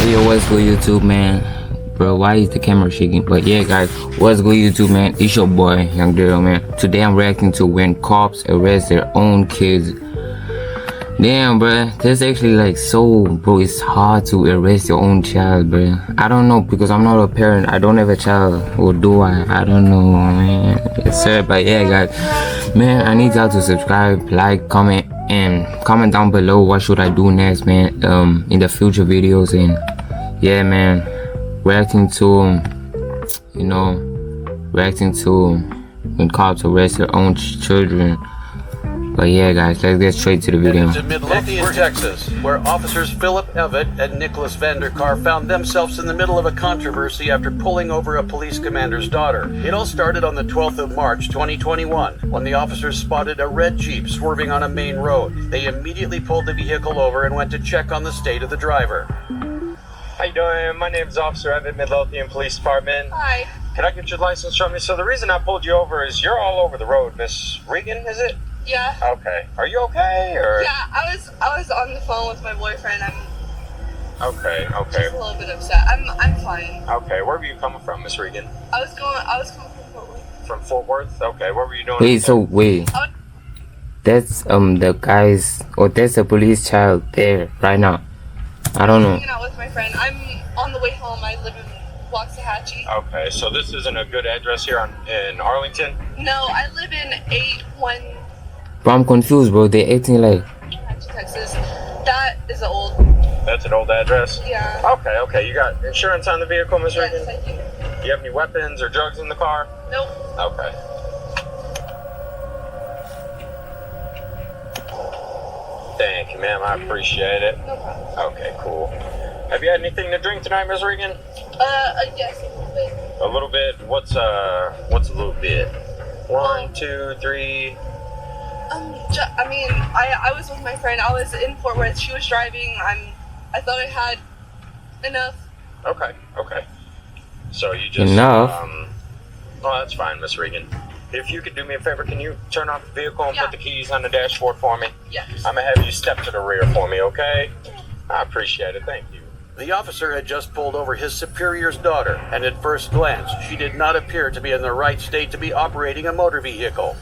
Yo, what's good YouTube, man? Bro, why is the camera shaking? But yeah, guys, what's good YouTube, man? It's your boy Young Daryl, man. Today I'm reacting to when cops arrest their own kids. Damn, bro, that's actually like bro, it's hard to arrest your own child, bro. I don't know, because I'm not a parent. I don't have a child, or do I don't know, man. Yes sir. But yeah, guys, man, I need y'all to subscribe, like, comment, and comment down below what should I do next, man, in the future videos. And yeah, man, reacting to reacting to when cops arrest their own children. But yeah, guys, let's get straight to the video. To Midlothian, Texas, where officers Philip Evett and Nicholas Vanderkar found themselves in the middle of a controversy after pulling over a police commander's daughter. It all started on the 12th of March, 2021, when the officers spotted a red Jeep swerving on a main road. They immediately pulled the vehicle over and went to check on the state of the driver. How you doing? My name is Officer Evett, Midlothian Police Department. Hi. Can I get your license from you? So the reason I pulled you over is you're all over the road, Miss Regan, is it? Yeah. Okay. Are you okay, or? Yeah, I was on the phone with my boyfriend. I'm Okay. just a little bit upset. I'm fine. Okay. Where were you coming from, Miss Regan? I was coming from Fort Worth. From Fort Worth. Okay. What were you doing? Wait, that's the guys, or that's the police child there right now. I don't know. Hanging out with my friend. I'm on the way home. I live in Waxahachie. Okay. So this isn't a good address here in Arlington. No, I live in 81 Bro, I'm confused, bro. They're acting like. Texas. That is old. That's an old address. Yeah. Okay. Okay. You got insurance on the vehicle, Miss Yes, Regan? I do. You have any weapons or drugs in the car? Nope. Okay. Thank you, ma'am. I appreciate it. No problem. Okay, cool. Have you had anything to drink tonight, Miss Regan? Yes, a little bit. A little bit. What's a little bit? 1, 2, 3. I was with my friend. I was in Fort Worth. She was driving. I thought I had enough. Okay. Okay. So you just Enough? Well, that's fine, Miss Regan. If you could do me a favor, can you turn off the vehicle and Yeah. put the keys on the dashboard for me? Yes. I'm gonna have you step to the rear for me, okay? I appreciate it. Thank you. The officer had just pulled over his superior's daughter, and at first glance, she did not appear to be in the right state to be operating a motor vehicle.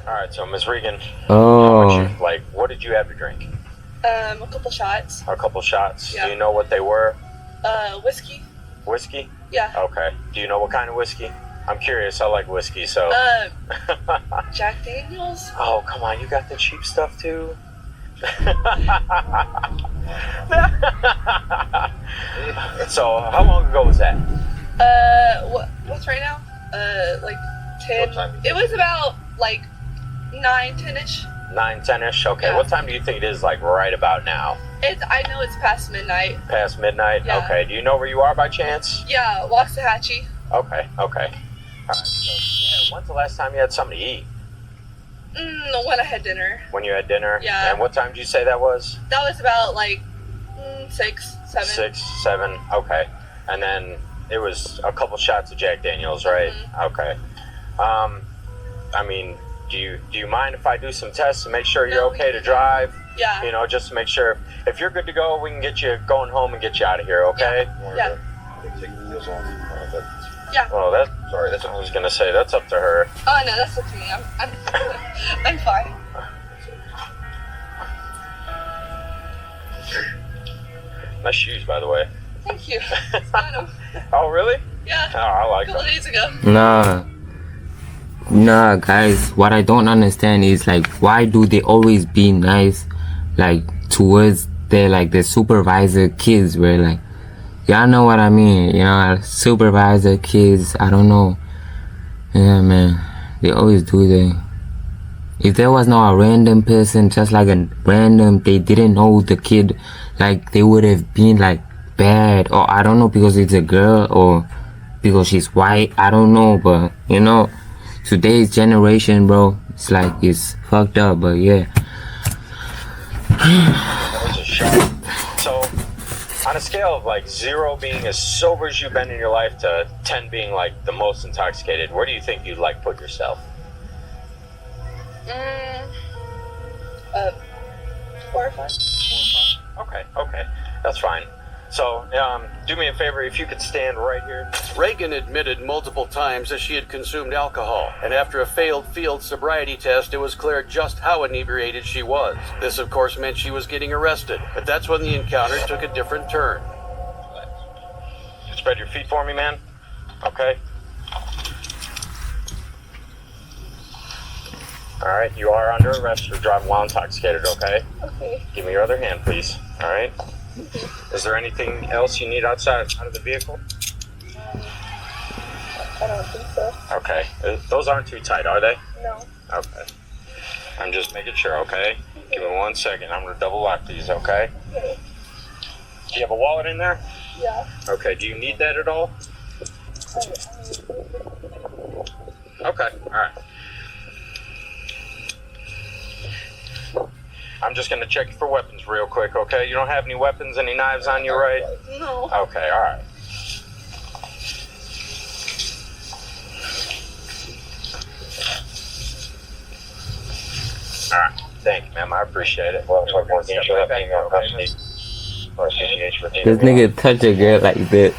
All right, so Miss Regan, Oh. what did you have to drink? A couple shots. A couple shots. Yeah. Do you know what they were? Whiskey. Whiskey? Yeah. Okay. Do you know what kind of whiskey? I'm curious. I like whiskey, so. Jack Daniels. Oh, come on. You got the cheap stuff too? So, how long ago was that? What's right now? Like 10. What time? It was about like 9, 10ish. 9, 10-ish? Okay. Yeah. What time do you think it is, like, right about now? I know it's past midnight. Past midnight? Yeah. Okay. Do you know where you are by chance? Yeah, Waxahachie. Okay. Okay. All right. So, yeah, when's the last time you had something to eat? When I had dinner. When you had dinner? Yeah. And what time did you say that was? That was about like 6, 7. 6, 7. Okay. And then it was a couple shots of Jack Daniels, right? Mhm. Okay. I mean, do you mind if I do some tests to make sure you're No, okay we to can. drive? Yeah. You know, just to make sure if you're good to go, we can get you going home and get you out of here. Okay? Yeah. Take the wheels off. Yeah. Well, that's what I was gonna say. That's up to her. Oh no, that's up to me. I'm I'm fine. Nice shoes, by the way. Thank you. Got 'em. Oh, really? Yeah. Oh, I A like couple them. days ago. Nah, guys, what I don't understand is like, why do they always be nice, like, towards the supervisor kids, where like, y'all know what I mean, you know, supervisor kids, I don't know. Yeah, man, they always do that. If there was not a random person, just like a random, they didn't know the kid, like, they would have been like bad, or I don't know, because it's a girl, or because she's white, I don't know, but you know, today's generation, bro, it's like, it's fucked up, but yeah. That was a shot. So, on a scale of like 0 being as sober as you've been in your life to 10 being like the most intoxicated, where do you think you'd like put yourself? 4 or 5. Okay, that's fine. So, do me a favor, if you could stand right here. Reagan admitted multiple times that she had consumed alcohol, and after a failed field sobriety test, it was clear just how inebriated she was. This, of course, meant she was getting arrested, but that's when the encounter took a different turn. Spread your feet for me, man. Okay. All right, you are under arrest for driving while intoxicated, okay? Okay. Give me your other hand, please. All right? Is there anything else you need out of the vehicle? I don't think so. Okay. Those aren't too tight, are they? No. Okay. I'm just making sure, okay? Give me 1 second. I'm going to double lock these, okay? Okay. Do you have a wallet in there? Yeah. Okay. Do you need that at all? Okay. All right. I'm just going to check you for weapons real quick, okay? You don't have any weapons, any knives on you, right? No. Okay, all right. All right. Thank you, ma'am. I appreciate it. Well, This nigga touch a girl like that.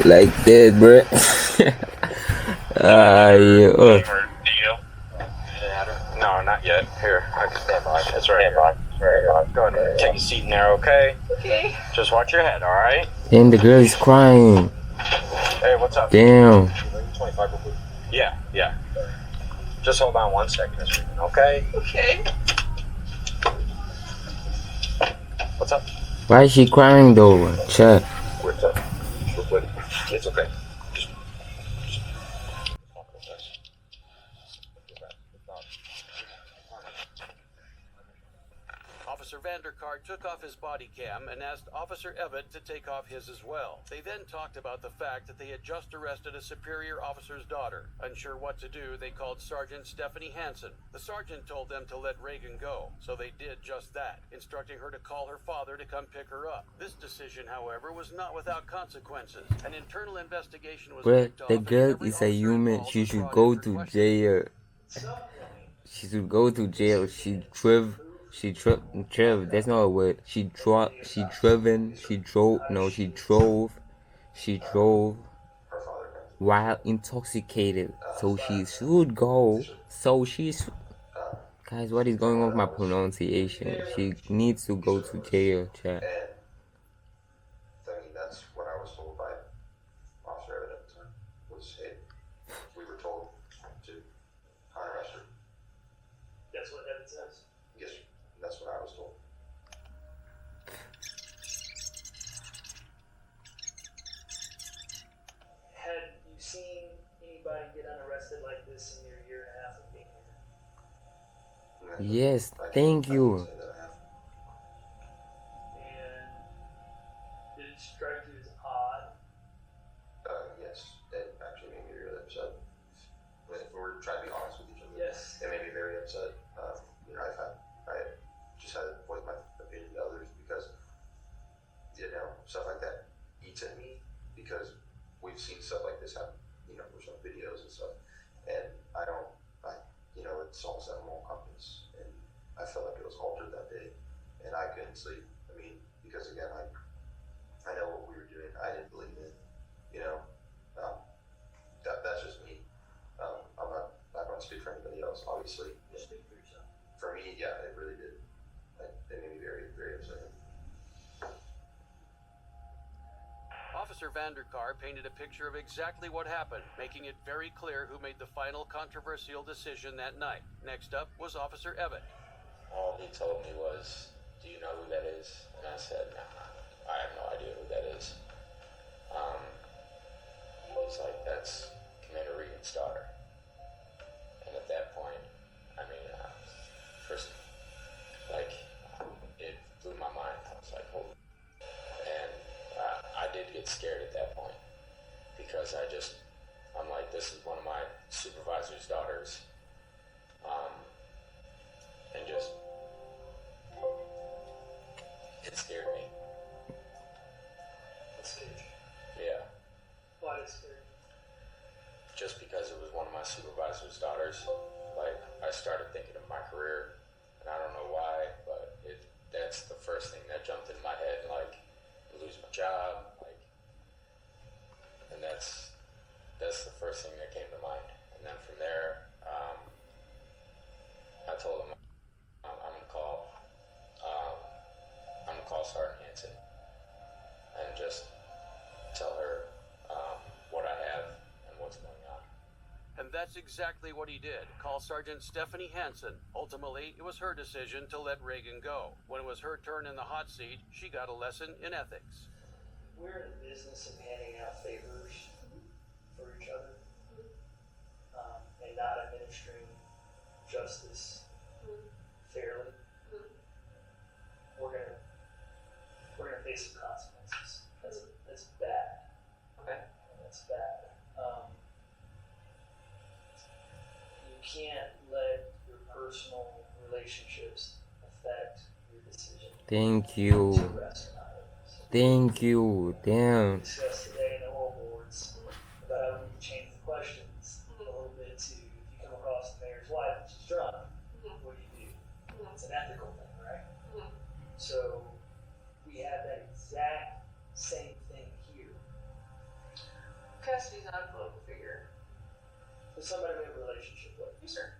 Like that, bruh. Yeah. No, not yet. Here, I can stand by. That's right. Go ahead and take a seat in there, okay? Okay. Just watch your head, all right? And the girl is crying. Hey, what's up? Damn. Yeah. Just hold on 1 second, Miss Regan, okay? Okay. What's up? Why is she crying though? Check. What's up? It's okay. Officer Vanderkar took off his body cam and asked Officer Evett to take off his as well. They then talked about the fact that they had just arrested a superior officer's daughter. Unsure what to do, they called Sergeant Stephanie Hansen. The sergeant told them to let Reagan go, so they did just that, instructing her to call her father to come pick her up. This decision, however, was not without consequences. An internal investigation was Bruh, kicked off, the and girl every is a officer human. involved She was should brought go in for to questioning. jail. She should go to jail. That's not a word. She drove while intoxicated. So she should go. Guys, what is going on with my pronunciation? She needs to go to jail, chat. That's what I was told by Officer Evett at the time. Was, hey, we were told to arrest her. That's what Evett says. Yes, sir. That's what I was told. Had you seen anybody get unarrested like this in your year and a half of being here? Yes, thank you. And did it strike you as odd? Yes, it actually made me really upset. If we're trying to be honest with each other, Yes. it made me very upset. I just had to voice my opinion to others because, stuff like that eats at me because we've seen stuff like this happen, for some videos and stuff. And it's almost at moral compass. And I felt like it was altered that day. And I couldn't sleep. Because again, I know what we were doing. I didn't believe it. That's just me. I'm not going to speak for anybody else, obviously. Just speak for yourself. For me, yeah, it really did. It made me very, very upset. Officer Vanderkar painted a picture of exactly what happened, making it very clear who made the final controversial decision that night. Next up was Officer Evett. All he told me was, "Do you know who that is?" And I said, "No, I have no idea who that is." He's like, "That's Commander Regan's daughter." And at that point, first, it blew my mind. I was like, "Holy!" And I did get scared at that point because I'm like, this is one of my supervisor's daughters, and it scared me. Let's see. Yeah, Why did it scare you? just because it was one of my supervisor's daughters. I started thinking of my career, and I don't know why, but that's the first thing that jumped in my head. lose my job, like, and that's the first thing that came to mind. And then from there, I told him I'm gonna call Sergeant Hanson and just tell her what I have and what's going on. And that's exactly what he did. Call Sergeant Stephanie Hansen. Ultimately, it was her decision to let Reagan go. When it was her turn in the hot seat, she got a lesson in ethics. We're in the business of handing out favors for each other, and not administering justice fairly. We're gonna face some consequences. That's bad. Okay. That's bad. You can't let your personal relationships affect your decision Thank you. to arrest an eyewitness. Thank you. Damn. Discussed today in the oral boards about how we can change the questions a little bit to, if you come across the mayor's wife and she's drunk, what do you do? It's an ethical thing, right? So we have that exact same thing here. Cassidy's not a political figure. So somebody we have a relationship with. Yes, sir.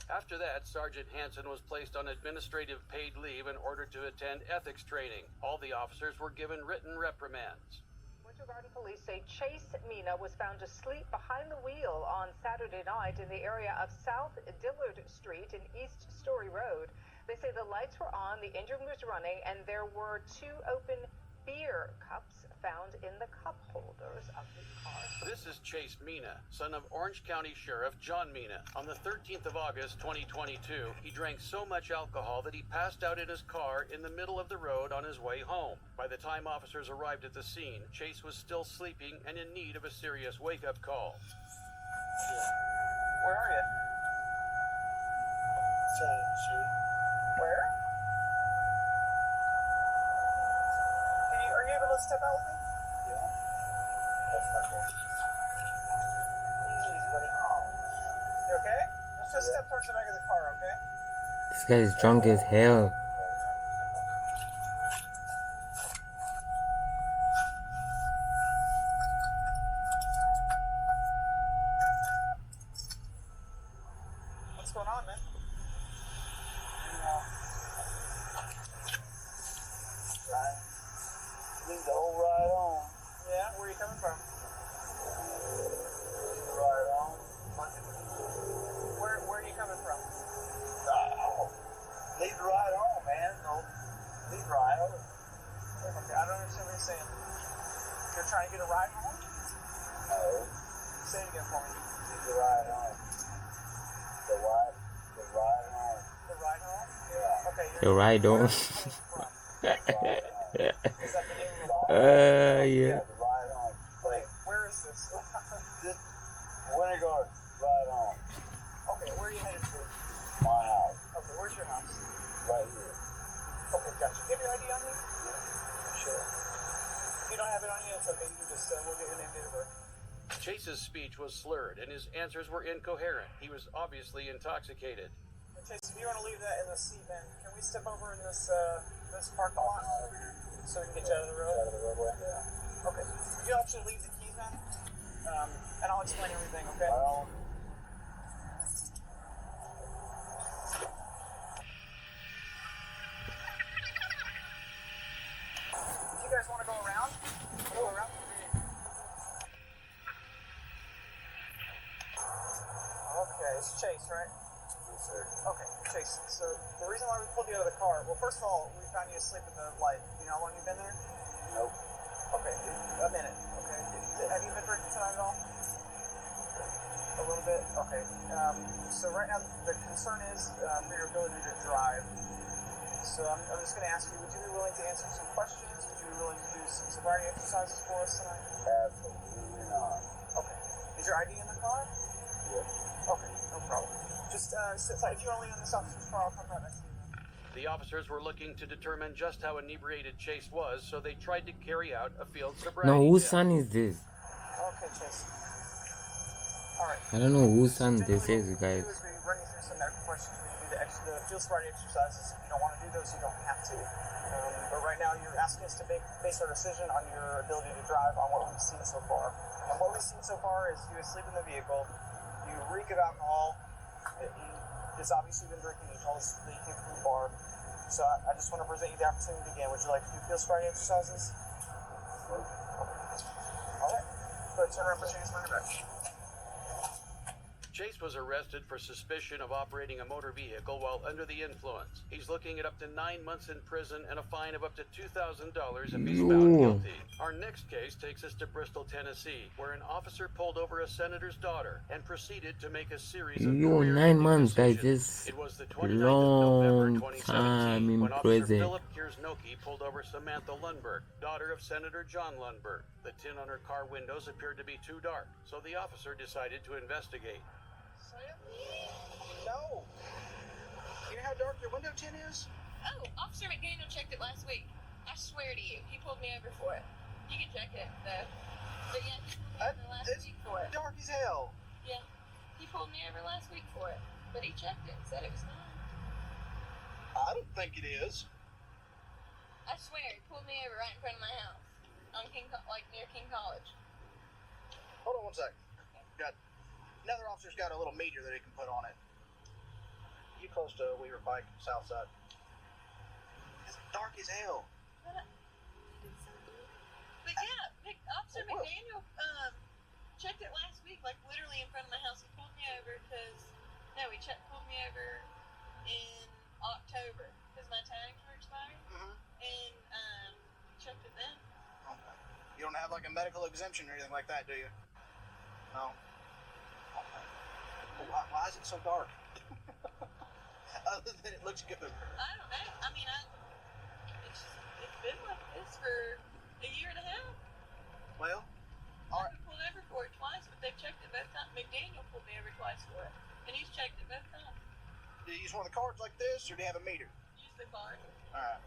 After that, Sergeant Hansen was placed on administrative paid leave in order to attend ethics training. All the officers were given written reprimands. Winter Garden police say Chase Mina was found asleep behind the wheel on Saturday night in the area of South Dillard Street and East Story Road. They say the lights were on, the engine was running, and there were 2 open beer cups found in the cup holders of his car. This is Chase Mina, son of Orange County Sheriff John Mina. On the 13th of August, 2022, he drank so much alcohol that he passed out in his car in the middle of the road on his way home. By the time officers arrived at the scene, Chase was still sleeping and in need of a serious wake-up call. Where are you? Where? Are you able to step out with me? Yeah. That's my fault. Easy, buddy. You okay? Let's just step towards the back of the car, okay? This guy's drunk as hell. What's going on, man? Leave the whole ride on. Yeah, where are you coming from? Leave the ride on. Where are you coming from? Leave the ride on, man. No. Leave the ride on. Okay, I don't understand what you're saying. You're trying to get a ride home? No. Say it again for me. Leave the ride on. The ride on. The ride home? Yeah. Okay, The ride where on. are you coming from? Yeah. Is that the name of the law? Yeah. The ride on. Wait, where is this? This Winter Garden, ride on. Okay, where are you headed to? My house. Okay, where's your house? Right here. Okay, gotcha. Do you have your ID on you? Sure. If you don't have it on you, it's okay. You can just, we'll get your name, date of birth. Chase's speech was slurred and his answers were incoherent. He was obviously intoxicated. Chase, if you want to leave that in the seat, then can we step over in this parking lot so we can get you out of the road? Out of the roadway? Yeah. Okay. You actually leave the keys, man, and I'll explain everything. Okay. Well, If you guys want to go around, we'll go around. Okay, it's Chase, right? yes, sir. Okay, Chase. So the reason why we pulled you out of the car, well, first of all, we found you asleep at the light. You know how long you've been there? Nope. Okay, a minute. Okay. Have you been drinking tonight at all? A little bit. Okay. So right now the concern is for your ability to drive. So I'm just going to ask you: would you be willing to answer some questions? Would you be willing to do some sobriety exercises for us tonight? Absolutely not. Okay. Is your ID in the car? Yes. Okay, no problem. Just sit tight. If you want to leave in this officer's car, I'll come right next to you. The officers were looking to determine just how inebriated Chase was, so they tried to carry out a field sobriety No, whose test. son is this? Okay, Chase. All right. I don't know whose son this Typically is, what we guys. do is we run you through some medical questions. We do the the field sobriety exercises. If you don't want to do those, you don't have to. But right now, you're asking us to base our decision on your ability to drive on what we've seen so far. And what we've seen so far is you asleep in the vehicle, you reek of alcohol, it's obviously been drinking, you told us that you came from the bar. So I just want to present you the opportunity again. Would you like to do field sobriety exercises? All right. Go ahead, turn around, put your hands behind your back. Chase was arrested for suspicion of operating a motor vehicle while under the influence. He's looking at up to 9 months in prison and a fine of up to $2,000 if he's found guilty. Our next case takes us to Bristol, Tennessee, where an officer pulled over a senator's daughter and proceeded to make a series of Yo, 9 months, guys. This It was the 29th of November long 2017 time in when Officer prison. Philip Kiersnoki pulled over Samantha Lundberg, daughter of Senator John Lundberg. The tin on her car windows appeared to be too dark, so the officer decided to investigate. No. You know how dark your window tint is? Oh, Officer McDaniel checked it last week. I swear to you, he pulled me over for it. You can check it, though. But yeah, he pulled me over last week for it. Dark as hell. Yeah, he pulled me over last week for it. But he checked it and said it was fine. I don't think it is. I swear, he pulled me over right in front of my house. On near King College. Hold on one sec. Got another officer's got a little meter that he can put on it. You close to Weaver Pike, south side. It's dark as hell. But yeah, Officer McDaniel checked it last week, like literally in front of my house. He pulled me over because pulled me over in October because my tags were expired, and checked it then. Okay. You don't have like a medical exemption or anything like that, do you? No. Okay. Well, why is it so dark? Other than it looks good. I don't know. I mean, it's been like this for a year and a half. Well, all right. I pulled over for it twice, but they've checked it both times. McDaniel pulled me over twice for it, and he's checked it both times. Do you use one of the cards like this, or do you have a meter? Use the card. All right.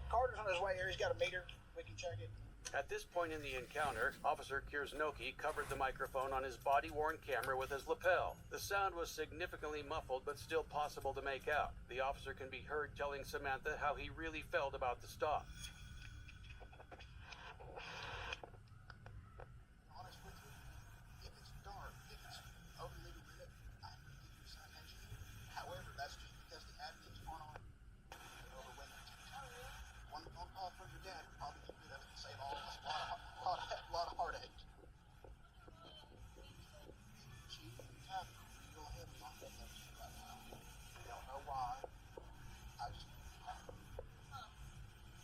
Carter's on his way here. He's got a meter. We can check it. At this point in the encounter, Officer Kiersnoki covered the microphone on his body-worn camera with his lapel. The sound was significantly muffled, but still possible to make out. The officer can be heard telling Samantha how he really felt about the stop. Honest with you, if it's dark, if it's over legal limit, I can give you a citation. However, that's just because the admin's on over window. One phone call from your dad would probably give you that to save all of us a lot of heartache. Chief, you have to go ahead and not get that shit right now. I don't know why. I just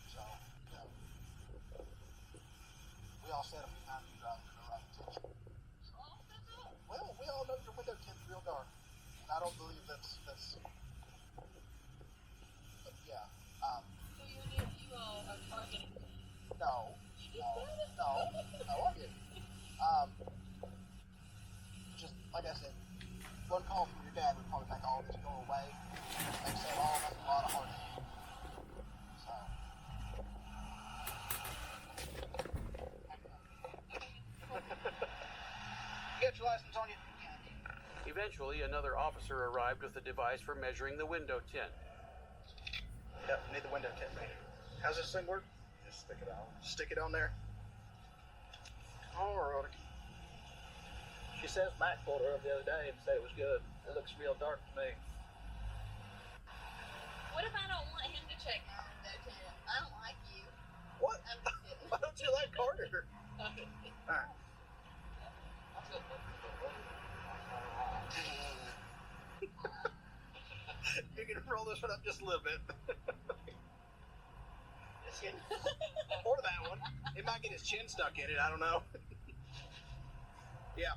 so, you know, we all said a few times you drive in the right attention. Well, we all know your window tint's real dark. And I don't believe that's but yeah. So you all are targeting me? No, I didn't. Just like I said, one call from your dad would probably make all of this go away. They save all of us a lot of heartache. So. You got your license on you? Eventually, another officer arrived with a device for measuring the window tint. Yep, need the window tint meter. How's this thing work? Just stick it on. Stick it on there. Alright. She says Mac pulled her up the other day and said it was good. It looks real dark to me. What if I don't want him to check my window tint? I don't like you. What? I'm just kidding. Why don't you like Carter? Alright. You're gonna roll this one up just a little bit. Or that one. It might get his chin stuck in it, I don't know. Yeah.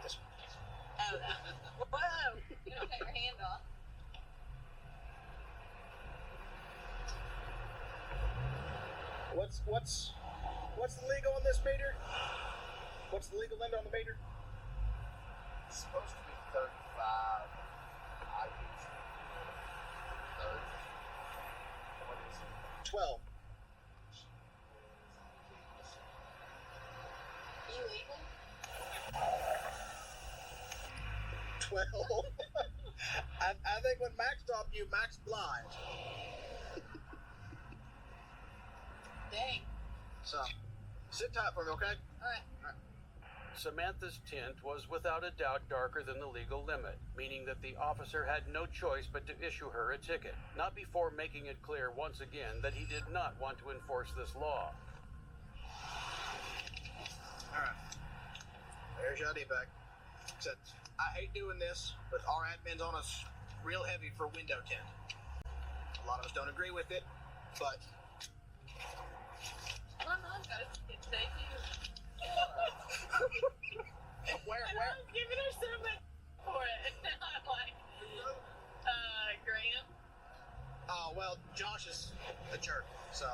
This one. Oh, that one. Whoa! You don't take your hand off. What's the legal on this meter? What's the legal limit on the meter? It's supposed to be 35. I use 30. What is it? 12. Illegal? Well, I think when Max stopped you, Max blind. Dang. So, sit tight for me, okay? Alright. Samantha's tint was without a doubt darker than the legal limit, meaning that the officer had no choice but to issue her a ticket, not before making it clear once again that he did not want to enforce this law. Alright. There's your ID back. Except, I hate doing this, but our admin's on us real heavy for window tint. A lot of us don't agree with it, but My mom got a ticket today too. where? And I was giving her so much for it. And I'm like, Graham. Oh, well, Josh is a jerk, so.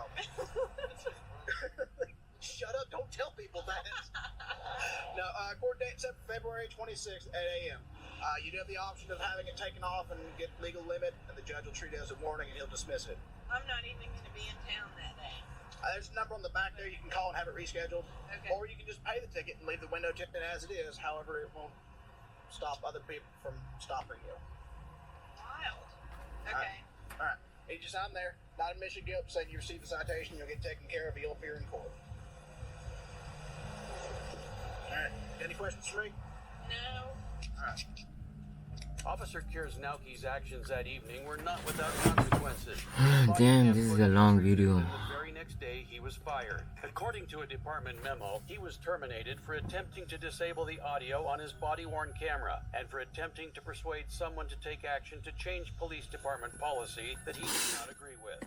Shut up, don't tell people that. No, court date set for February 26th at 8 a.m. You do have the option of having it taken off and get legal limit, and the judge will treat it as a warning and he'll dismiss it. I'm not even going to be in town that day. There's a number on the back there you can call and have it rescheduled. Okay. Or you can just pay the ticket and leave the window tinted as it is. However, it won't stop other people from stopping you. Wild. Okay. All right. You just sign there. Not admission guilt. Say you receive the citation. You'll get taken care of. You'll appear in court. All right. Any questions for me? No. All right. Officer Kiersnowski's actions that evening were not without consequences. Damn, this is a long video. The very next day, he was fired. According to a department memo, he was terminated for attempting to disable the audio on his body-worn camera and for attempting to persuade someone to take action to change police department policy that he did not agree with.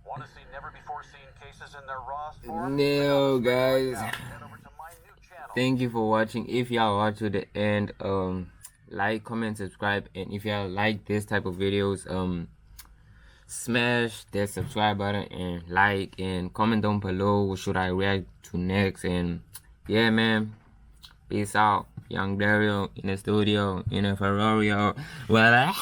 Want to see never-before-seen cases in their raw form? No, guys. Head over to my new channel. Thank you for watching. If y'all watch to the end, like, comment, subscribe, and if y'all like this type of videos, smash that subscribe button and like and comment down below what should I react to next. And yeah, man, peace out. Young Dario in the studio in a Ferrari. Well,